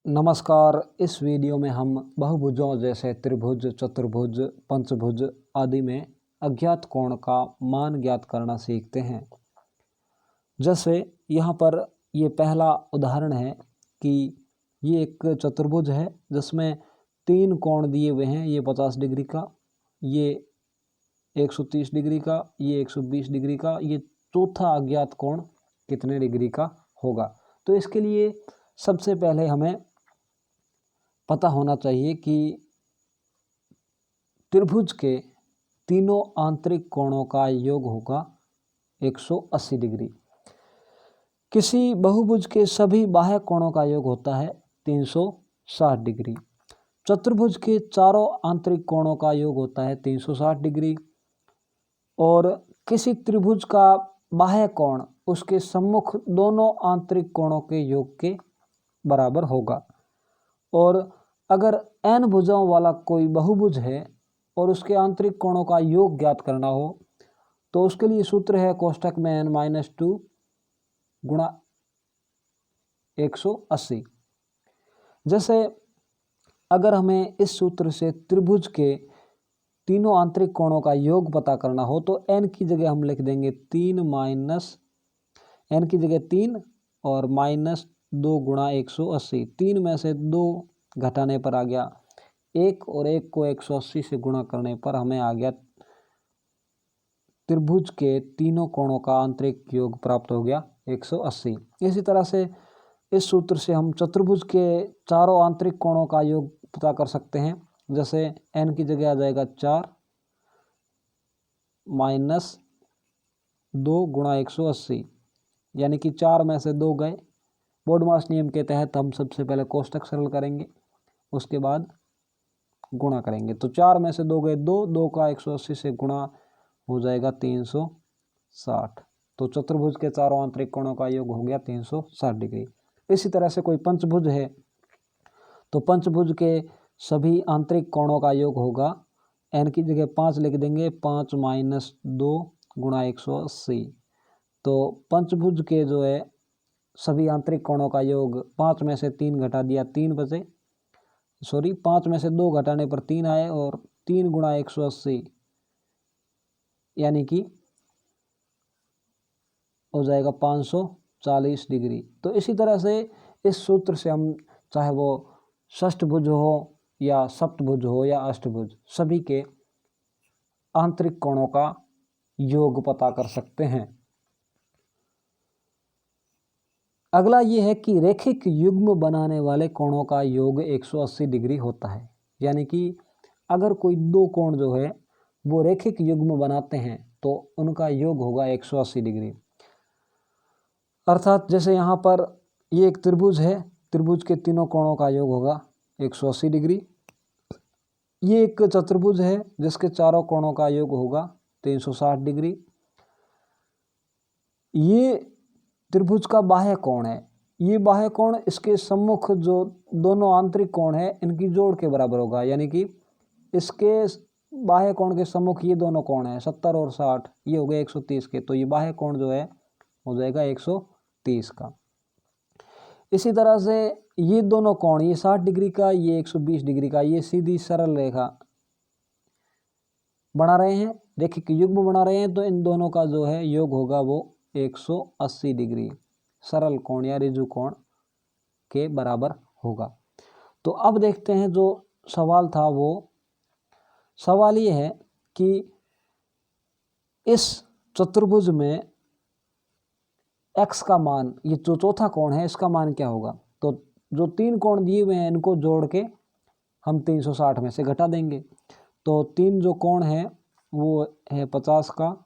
नमस्कार। इस वीडियो में हम बहुभुजों जैसे त्रिभुज, चतुर्भुज, पंचभुज आदि में अज्ञात कोण का मान ज्ञात करना सीखते हैं। जैसे यहाँ पर ये पहला उदाहरण है कि ये एक चतुर्भुज है जिसमें तीन कोण दिए हुए हैं। ये 50 डिग्री का, ये 130 डिग्री का, ये 120 डिग्री का। ये चौथा अज्ञात कोण कितने डिग्री का होगा? तो इसके लिए सबसे पहले हमें पता होना चाहिए कि त्रिभुज के तीनों आंतरिक कोणों का योग होगा 180 डिग्री। किसी बहुभुज के सभी बाह्य कोणों का योग होता है 360 डिग्री। चतुर्भुज के चारों आंतरिक कोणों का योग होता है 360 डिग्री। और किसी त्रिभुज का बाह्य कोण उसके सम्मुख दोनों आंतरिक कोणों के योग के बराबर होगा। और अगर n भुजाओं वाला कोई बहुभुज है और उसके आंतरिक कोणों का योग ज्ञात करना हो तो उसके लिए सूत्र है कोष्ठक में n-2 गुणा 180। जैसे अगर हमें इस सूत्र से त्रिभुज के तीनों आंतरिक कोणों का योग पता करना हो तो n की जगह हम लिख देंगे 3 माइनस n की जगह 3 और -2 गुणा 180। 3 में से 2 घटाने पर आ गया 1 और 1 को 180 से गुणा करने पर हमें आ गया त्रिभुज के तीनों कोणों का आंतरिक योग प्राप्त हो गया 180। इसी तरह से इस सूत्र से हम चतुर्भुज के चारों आंतरिक कोणों का योग पता कर सकते हैं। जैसे n की जगह आ जाएगा 4 -2 गुणा 180, यानी कि 4 में से 2 गए। बोडमास नियम के तहत हम सबसे पहले कोष्ठक सरल करेंगे, उसके बाद गुणा करेंगे। तो 4 में से 2 गए 2, 2 का 180 से गुणा हो जाएगा 360। तो चतुर्भुज के चारों आंतरिक कोणों का योग हो गया 360 डिग्री। इसी तरह से कोई पंचभुज है तो पंचभुज के सभी आंतरिक कोणों का योग होगा, n की जगह 5 लिख देंगे, 5 -2 गुणा 180। तो पंचभुज के जो है सभी आंतरिक कोणों का योग 5 में से 3 घटा दिया 3 बचे, 5 में से 2 घटाने पर 3 आए और 3 गुणा 180 यानी कि हो जाएगा 540 डिग्री। तो इसी तरह से इस सूत्र से हम चाहे वो षष्ठभुज हो या सप्तभुज हो या अष्टभुज, सभी के आंतरिक कोणों का योग पता कर सकते हैं। अगला ये है कि रैखिक युग्म बनाने वाले कोणों का योग 180 डिग्री होता है। यानी कि अगर कोई दो कोण जो है वो रैखिक युग्म बनाते हैं तो उनका योग होगा 180 डिग्री। अर्थात जैसे यहाँ पर ये एक त्रिभुज है, त्रिभुज के तीनों कोणों का योग होगा 180 डिग्री। ये एक चतुर्भुज है जिसके चारों कोणों का योग होगा 360 डिग्री। ये त्रिभुज का बाह्य कोण है, ये बाह्य कोण इसके सम्मुख जो दोनों आंतरिक कोण है इनकी जोड़ के बराबर होगा। यानी कि इसके बाह्य कोण के सम्मुख ये दोनों कोण है 70 और 60, ये हो गए 130 के। तो ये बाह्य कोण जो है हो जाएगा 130 का। इसी तरह से ये दोनों कोण, ये 60 डिग्री का, ये 120 डिग्री का, ये सीधी सरल रेखा बना रहे हैं, रैखिक युग्म बना रहे हैं। तो इन दोनों का जो है योग होगा वो 180 डिग्री सरल कोण या ऋजु कोण के बराबर होगा। तो अब देखते हैं जो सवाल था, वो सवाल ये है कि इस चतुर्भुज में x का मान, ये जो चौथा कोण है इसका मान क्या होगा? तो जो तीन कोण दिए हुए हैं इनको जोड़ के हम 360 में से घटा देंगे। तो तीन जो कोण है वो है 50 का,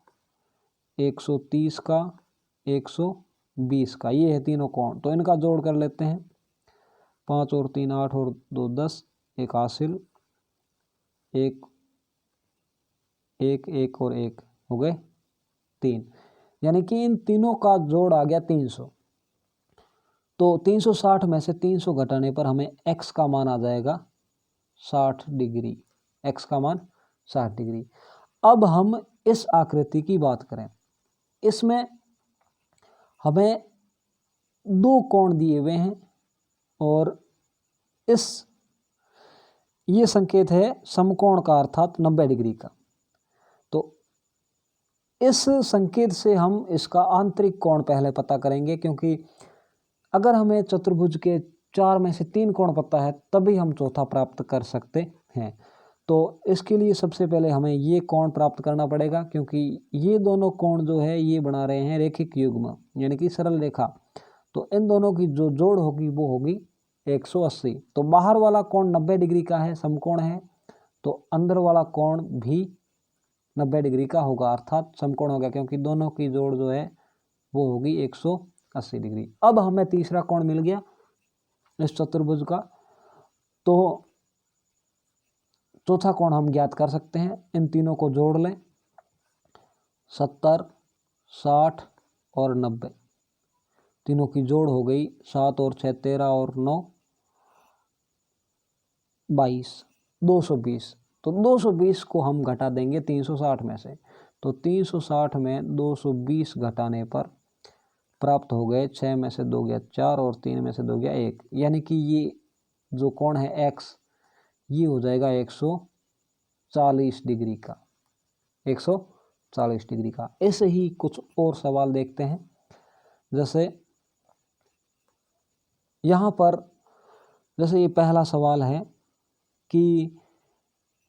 130 का, 120 का, ये है तीनों कोण। तो इनका जोड़ कर लेते हैं, 5 और 3 8 और 2 10, एक हासिल, एक एक एक और एक हो गए 3, यानी कि इन तीनों का जोड़ आ गया 300। तो 360 में से 300 घटाने पर हमें x का मान आ जाएगा 60 डिग्री, x का मान 60 डिग्री। अब हम इस आकृति की बात करें, इसमें हमें दो कोण दिए हुए हैं और इस ये संकेत है समकोण का अर्थात 90 डिग्री का। तो इस संकेत से हम इसका आंतरिक कोण पहले पता करेंगे, क्योंकि अगर हमें चतुर्भुज के 4 में से 3 कोण पता है तभी हम चौथा प्राप्त कर सकते हैं। तो इसके लिए सबसे पहले हमें ये कोण प्राप्त करना पड़ेगा, क्योंकि ये दोनों कोण जो है ये बना रहे हैं रैखिक युग्म यानी कि सरल रेखा। तो इन दोनों की जो जोड़ होगी वो होगी 180। तो बाहर वाला कोण 90 डिग्री का है, समकोण है, तो अंदर वाला कोण भी 90 डिग्री का होगा अर्थात समकोण हो गया, क्योंकि दोनों की जोड़ जो है वो होगी 180 डिग्री। अब हमें तीसरा कोण मिल गया इस चतुर्भुज का। तो चौथा कोण हम ज्ञात कर सकते हैं, इन तीनों को जोड़ लें, 70, 60 और 90। तीनों की जोड़ हो गई 7 और 6 13 और 9 22, 220। तो 220 को हम घटा देंगे 360 में से। तो 360 में 220 घटाने पर प्राप्त हो गए 6 में से 2 गया 4 और 3 में से 2 गया 1, यानी कि ये जो कोण है x ये हो जाएगा 140 डिग्री का, 140 डिग्री का। ऐसे ही कुछ और सवाल देखते हैं। जैसे यहाँ पर जैसे ये पहला सवाल है कि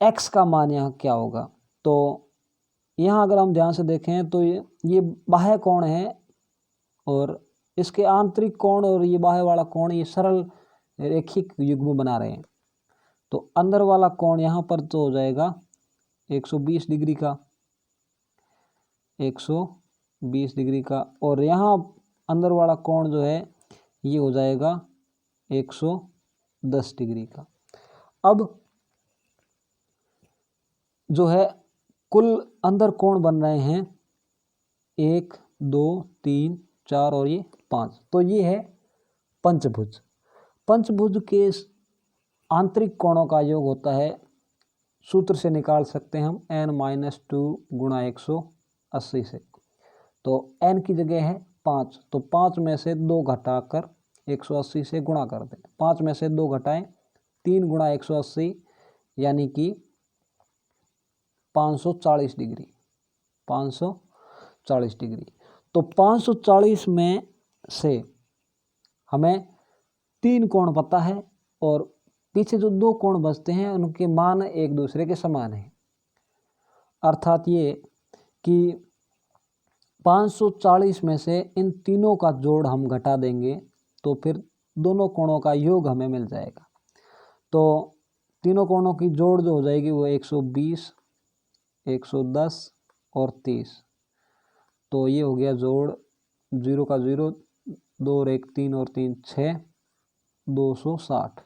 x का मान यहाँ क्या होगा। तो यहाँ अगर हम ध्यान से देखें तो ये बाह्य कोण है और इसके आंतरिक कोण और ये बाह्य वाला कोण ये सरल रैखिक युग्म बना रहे हैं। तो अंदर वाला कोण यहाँ पर तो हो जाएगा 120 डिग्री का, 120 डिग्री का, और यहाँ अंदर वाला कोण जो है ये हो जाएगा 110 डिग्री का। अब जो है कुल अंदर कोण बन रहे हैं 1 2 3 4 और ये 5। तो ये है पंचभुज। पंचभुज के आंतरिक कोणों का योग होता है, सूत्र से निकाल सकते हैं हम, n-2 गुणा 180 से। तो n की जगह है 5, तो 5 में से 2 घटाकर 180 से गुणा कर दें। 5 में से 2 घटाएं 3 गुणा 180 यानी कि 540 डिग्री, 540 डिग्री। तो 540 में से हमें 3 कोण पता है और पीछे जो 2 कोण बचते हैं उनके मान एक दूसरे के समान हैं। अर्थात ये कि 540 में से इन तीनों का जोड़ हम घटा देंगे तो फिर दोनों कोणों का योग हमें मिल जाएगा। तो तीनों कोणों की जोड़ जो हो जाएगी वो 120, 110 और 30। तो ये हो गया जोड़ 0 का 0, 2 और 1 3 और 3 6, 260।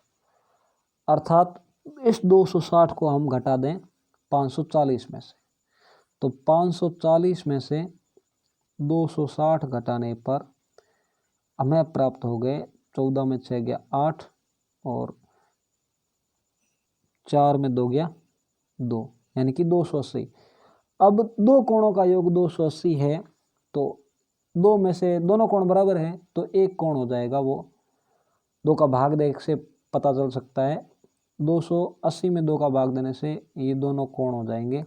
अर्थात इस 260 को हम घटा दें 540 में से। तो 540 में से 260 घटाने पर हमें प्राप्त हो गए 14 में 6 गया 8 और 4 में 2 गया 2, यानी कि 280। अब दो कोणों का योग 280 है, तो 2 में से दोनों कोण बराबर हैं तो एक कोण हो जाएगा वो 2 का भाग देने से पता चल सकता है। 280 में 2 का भाग देने से ये दोनों कोण हो जाएंगे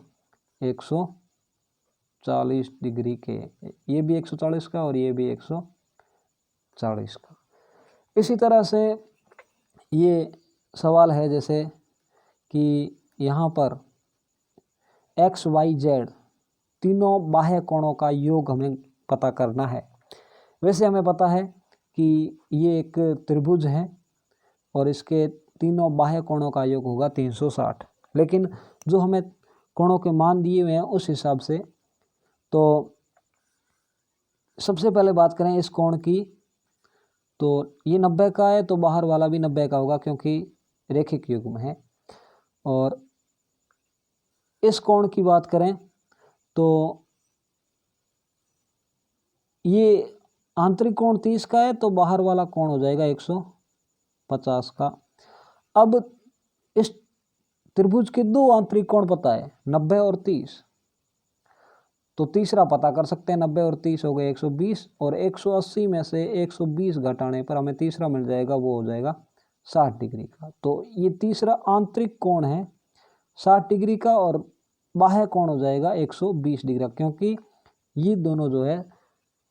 140 डिग्री के, ये भी 140 का और ये भी 140 का। इसी तरह से ये सवाल है जैसे कि यहाँ पर एक्स वाई जेड तीनों बाह्य कोणों का योग हमें पता करना है। वैसे हमें पता है कि ये एक त्रिभुज है और इसके तीनों बाह्य कोणों का योग होगा 360, लेकिन जो हमें कोणों के मान दिए हुए हैं उस हिसाब से, तो सबसे पहले बात करें इस कोण की, तो ये 90 का है तो बाहर वाला भी 90 का होगा क्योंकि रैखिक युग्म है। और इस कोण की बात करें तो ये आंतरिक कोण 30 का है तो बाहर वाला कोण हो जाएगा 150 का। अब इस त्रिभुज के दो आंतरिक कोण पता है 90 और 30, तो तीसरा पता कर सकते हैं। 90 और 30 हो गए 120 और 180 में से 120 घटाने पर हमें तीसरा मिल जाएगा, वो हो जाएगा 60 डिग्री का। तो ये तीसरा आंतरिक कोण है 60 डिग्री का और बाह्य कोण हो जाएगा 120 डिग्री का, क्योंकि ये दोनों जो है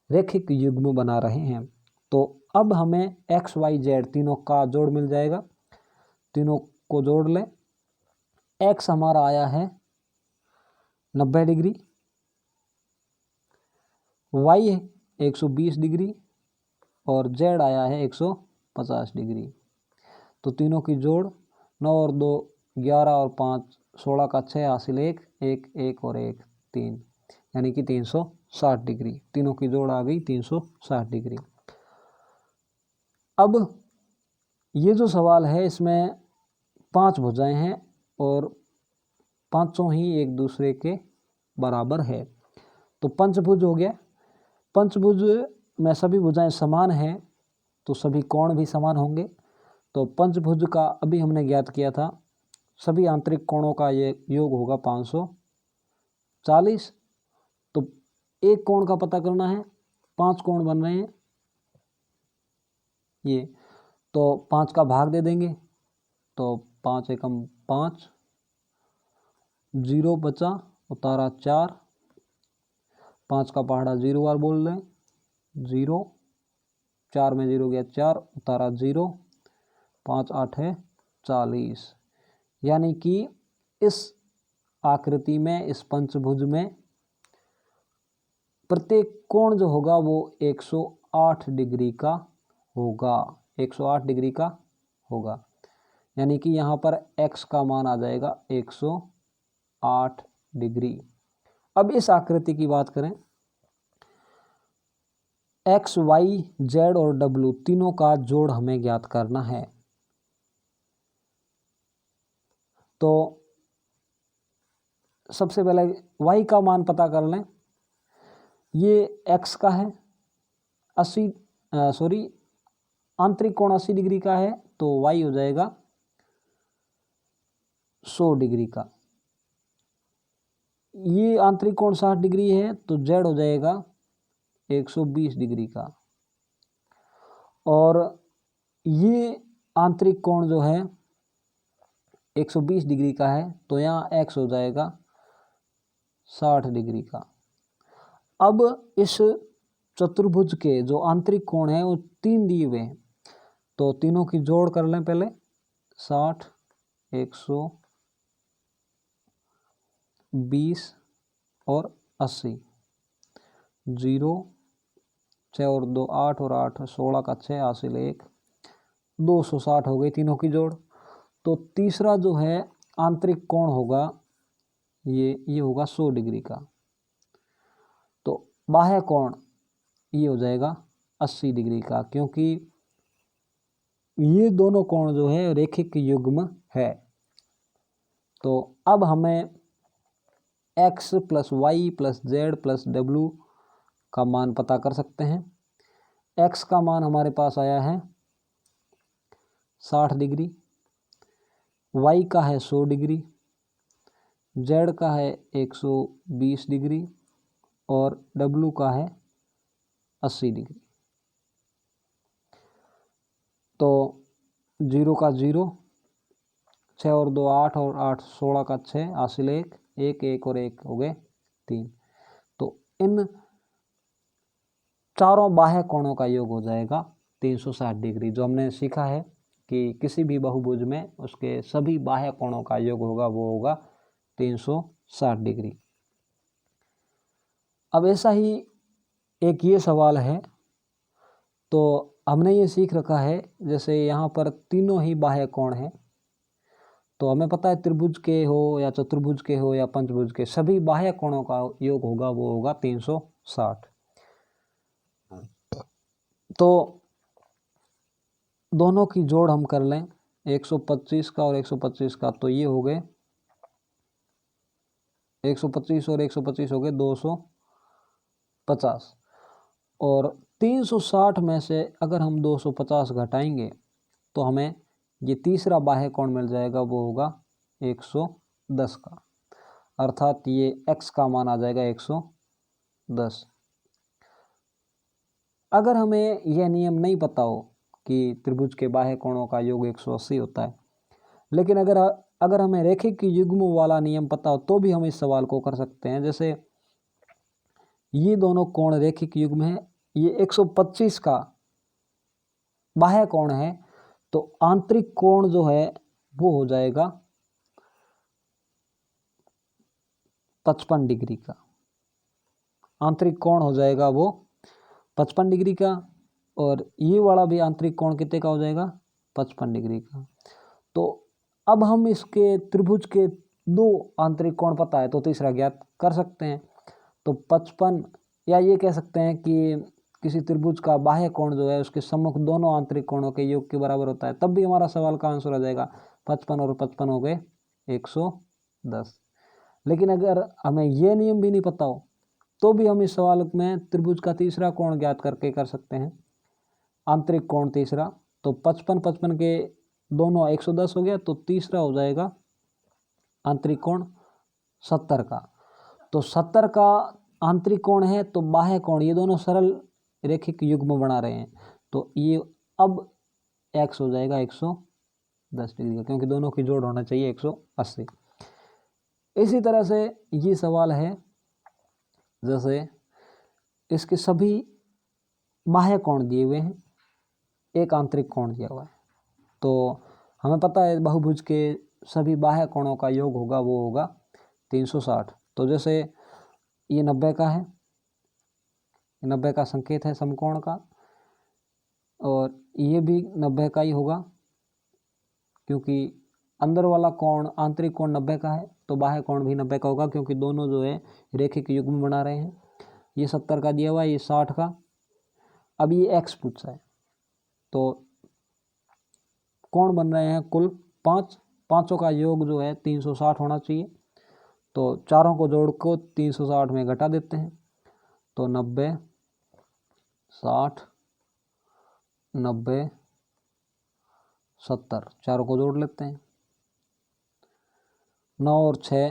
रैखिक युग्म बना रहे हैं। तो अब हमें एक्स वाई जेड तीनों का जोड़ मिल जाएगा, तीनों को जोड़ लें। एक्स हमारा आया है 90 डिग्री, वाई 120 डिग्री और जेड आया है 150 डिग्री। तो तीनों की जोड़ 9 और 2 11 और 5 16 का 6 हासिल 1 1 1 और 1 3, यानी कि 360 डिग्री। तीनों की जोड़ आ गई 360 डिग्री। अब ये जो सवाल है इसमें 5 भुजाएं हैं और पांचों ही एक दूसरे के बराबर है। तो पंचभुज हो गया। पंचभुज में सभी भुजाएं समान हैं तो सभी कोण भी समान होंगे। तो पंचभुज का अभी हमने ज्ञात किया था, सभी आंतरिक कोणों का ये योग होगा 540। तो एक कोण का पता करना है, 5 कोण बन रहे हैं ये, तो 5 का भाग दे देंगे। तो 5 एकम 5, 0 बचा, उतारा 4, 5 का पहाड़ा 0 बार बोल रहे, 0, 4 में 0 गया 4, उतारा 0, 5 8 है 40। यानी कि इस आकृति में, इस पंचभुज में प्रत्येक कोण जो होगा वो 108 डिग्री का होगा, 108 डिग्री का होगा। यानी कि यहाँ पर x का मान आ जाएगा 108 डिग्री। अब इस आकृति की बात करें, x, y, z और w तीनों का जोड़ हमें ज्ञात करना है। तो सबसे पहले y का मान पता कर लें। ये x का है 80, आंतरिक कोण 80 डिग्री का है, तो y हो जाएगा 100 डिग्री का। ये आंतरिक कोण 60 डिग्री है तो z हो जाएगा 120 डिग्री का। और ये आंतरिक कोण जो है 120 डिग्री का है तो यहाँ x हो जाएगा 60 डिग्री का। अब इस चतुर्भुज के जो आंतरिक कोण है वो 3 दिए हुए हैं, तो तीनों की जोड़ कर लें पहले। 60, 120 और 80, 0, 6 और 2 8 और 8 16 का 6 हासिल 1, 260 हो गई तीनों की जोड़। तो तीसरा जो है आंतरिक कोण होगा ये होगा 100 डिग्री का। तो बाह्य कोण ये हो जाएगा 80 डिग्री का, क्योंकि ये दोनों कोण जो है रैखिक युग्म है। तो अब हमें x plus Y plus Z plus W का मान पता कर सकते हैं। x का मान हमारे पास आया है 60 डिग्री, y का है 100 डिग्री, z का है 120 डिग्री और w का है 80 डिग्री। तो 0 का 0, 6 और 2 8 और 8 16 का 6 हासिल 1 1 1 और 1 हो गए 3। तो इन चारों बाह्य कोणों का योग हो जाएगा 360 डिग्री। जो हमने सीखा है कि किसी भी बहुभुज में उसके सभी बाह्य कोणों का योग होगा वो होगा 360 डिग्री। अब ऐसा ही एक ये सवाल है, तो हमने ये सीख रखा है जैसे यहाँ पर तीनों ही बाह्य कोण हैं, तो हमें पता है त्रिभुज के हो या चतुर्भुज के हो या पंचभुज के, सभी बाह्य कोणों का योग होगा वो होगा 360। तो दोनों की जोड़ हम कर लें 125 का और 125 का, तो ये हो गए 125 और 125 हो गए 250। और 360 में से अगर हम 250 घटाएंगे तो हमें ये तीसरा बाह्य कोण मिल जाएगा, वो होगा 110 का। अर्थात ये x का मान आ जाएगा 110। अगर हमें यह नियम नहीं पता हो कि त्रिभुज के बाह्य कोणों का योग 180 होता है। लेकिन अगर हमें रेखिक युग्म वाला नियम पता हो तो भी हम इस सवाल को कर सकते हैं। जैसे ये दोनों कोण रेखिक युग्म है, ये 125 का बाह्य कोण है, तो आंतरिक कोण जो है वो हो जाएगा 55 डिग्री का। आंतरिक कोण हो जाएगा वो 55 डिग्री का, और ये वाला भी आंतरिक कोण कितने का हो जाएगा 55 डिग्री का। तो अब हम इसके त्रिभुज के दो आंतरिक कोण पता है तो तीसरा ज्ञात कर सकते हैं। तो 55, या ये कह सकते हैं कि किसी त्रिभुज का बाह्य कोण जो है उसके सम्मुख दोनों आंतरिक कोणों के योग के बराबर होता है, तब भी हमारा सवाल का आंसर आ जाएगा 55 और 55 हो गए 110। लेकिन अगर हमें ये नियम भी नहीं पता हो तो भी हम इस सवाल में त्रिभुज का तीसरा कोण ज्ञात करके कर सकते हैं, आंतरिक कोण तीसरा। तो 55 के दोनों 110 हो गया, तो तीसरा हो जाएगा आंतरिक कोण 70 का। तो 70 का आंतरिक कोण है, तो बाह्य कोण, ये दोनों सरल रेखिक युग्म बना रहे हैं, तो ये अब x हो जाएगा 110 डिग्री का, क्योंकि दोनों की जोड़ होना चाहिए 180। इसी तरह से ये सवाल है, जैसे इसके सभी बाह्य कोण दिए हुए हैं, एक आंतरिक कोण दिया हुआ है, तो हमें पता है बहुभुज के सभी बाह्य कोणों का योग होगा वो होगा 360। तो जैसे ये 90 का है, 90 का संकेत है समकोण का, और ये भी 90 का ही होगा, क्योंकि अंदर वाला कोण आंतरिक कोण 90 का है, तो बाह्य कोण भी 90 का होगा, क्योंकि दोनों जो है रेखिक युग्म बना रहे हैं। ये 70 का दिया हुआ है, ये 60 का। अब ये x पूछा है, तो कोण बन रहे हैं कुल 5, पांचों का योग जो है 360 होना चाहिए। तो चारों को जोड़ को 360 में घटा देते हैं, तो 90, 60, 90, 70, चारों को जोड़ लेते हैं। 9 और 6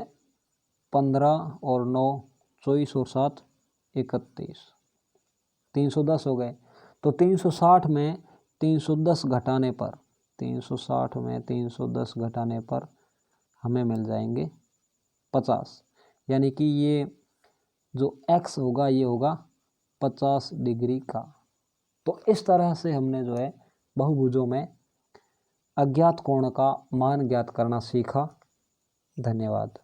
15, और 9 24, और 7 31, 310 हो गए। तो 360 में 310 घटाने पर, 360 में 310 घटाने पर हमें मिल जाएंगे 50, यानी कि ये जो x होगा ये होगा 50 डिग्री का। तो इस तरह से हमने जो है बहुभुजों में अज्ञात कोण का मान ज्ञात करना सीखा। धन्यवाद।